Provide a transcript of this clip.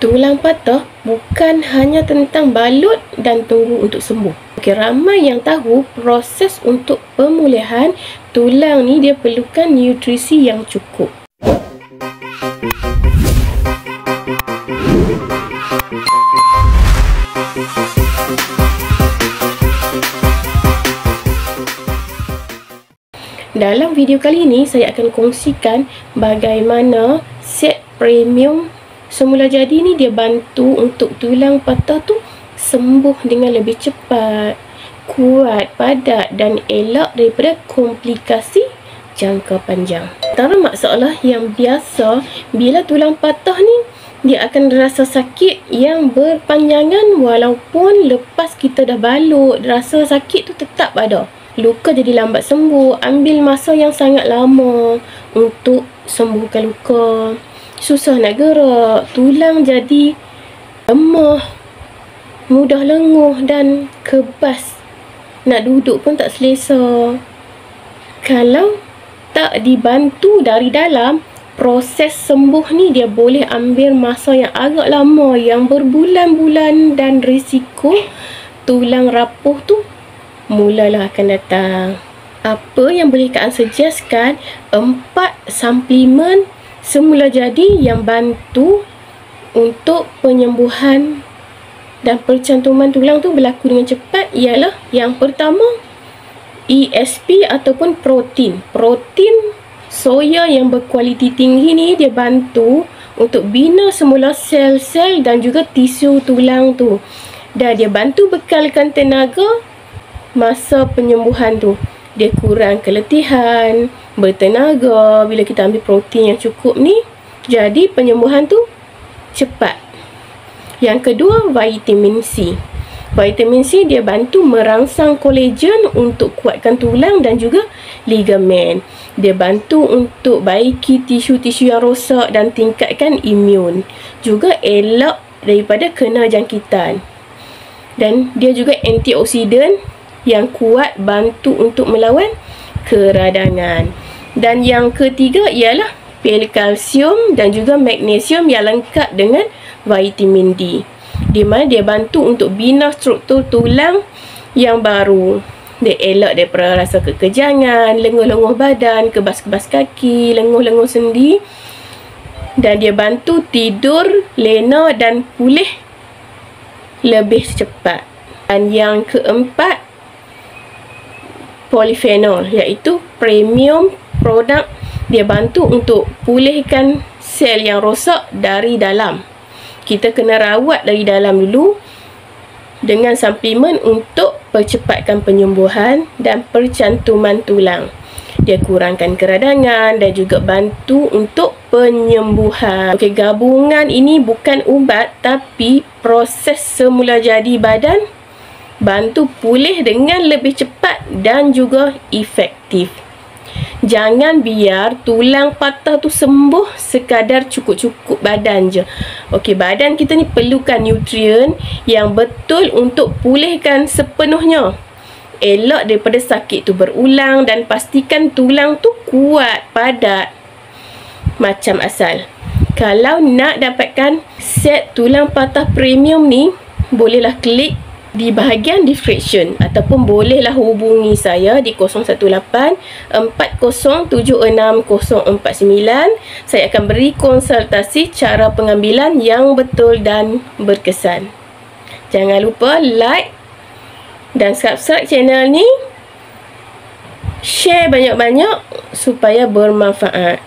Tulang patah bukan hanya tentang balut dan tunggu untuk sembuh. Okey, ramai yang tahu proses untuk pemulihan tulang ni dia perlukan nutrisi yang cukup. Dalam video kali ini saya akan kongsikan bagaimana set premium semula jadi ni dia bantu untuk tulang patah tu sembuh dengan lebih cepat, kuat, padat dan elak daripada komplikasi jangka panjang. Antara masalah yang biasa bila tulang patah ni, dia akan rasa sakit yang berpanjangan walaupun lepas kita dah balut, rasa sakit tu tetap ada. Luka jadi lambat sembuh, ambil masa yang sangat lama untuk sembuhkan luka. Susah nak gerak, tulang jadi lemah, mudah lenguh dan kebas. Nak duduk pun tak selesa. Kalau tak dibantu dari dalam, proses sembuh ni dia boleh ambil masa yang agak lama, yang berbulan-bulan, dan risiko tulang rapuh tu mulalah akan datang. Apa yang boleh Kak An suggestkan? 4 suplemen semula jadi yang bantu untuk penyembuhan dan percantuman tulang tu berlaku dengan cepat ialah yang pertama, ESP ataupun protein. Protein soya yang berkualiti tinggi ni dia bantu untuk bina semula sel-sel dan juga tisu tulang tu. Dan dia bantu bekalkan tenaga masa penyembuhan tu. Dia kurang keletihan, bertenaga bila kita ambil protein yang cukup ni. Jadi penyembuhan tu cepat. Yang kedua, vitamin C. Vitamin C dia bantu merangsang kolagen untuk kuatkan tulang dan juga ligamen. Dia bantu untuk baiki tisu-tisu yang rosak dan tingkatkan imun. Juga elak daripada kena jangkitan. Dan dia juga antioksidan yang kuat, bantu untuk melawan keradangan. Dan yang ketiga ialah pil kalsium dan juga magnesium yang lengkap dengan vitamin D, di mana dia bantu untuk bina struktur tulang yang baru. Dia elak daripada rasa kekejangan, lenguh-lenguh badan, kebas-kebas kaki, lenguh-lenguh sendi. Dan dia bantu tidur lena dan pulih lebih cepat. Dan yang keempat, polyphenol, iaitu premium produk. Dia bantu untuk pulihkan sel yang rosak dari dalam. Kita kena rawat dari dalam dulu dengan suplemen untuk percepatkan penyembuhan dan percantuman tulang. Dia kurangkan keradangan dan juga bantu untuk penyembuhan. Okey, gabungan ini bukan ubat tapi proses semula jadi badan, bantu pulih dengan lebih cepat dan juga efektif. Jangan biar tulang patah tu sembuh sekadar cukup-cukup badan je. Okey, badan kita ni perlukan nutrien yang betul untuk pulihkan sepenuhnya. Elak daripada sakit tu berulang dan pastikan tulang tu kuat, padat macam asal. Kalau nak dapatkan set tulang patah premium ni, bolehlah klik di bahagian description ataupun bolehlah hubungi saya di 018 4076 049. Saya akan beri konsultasi cara pengambilan yang betul dan berkesan. Jangan lupa like dan subscribe channel ni, share banyak-banyak supaya bermanfaat.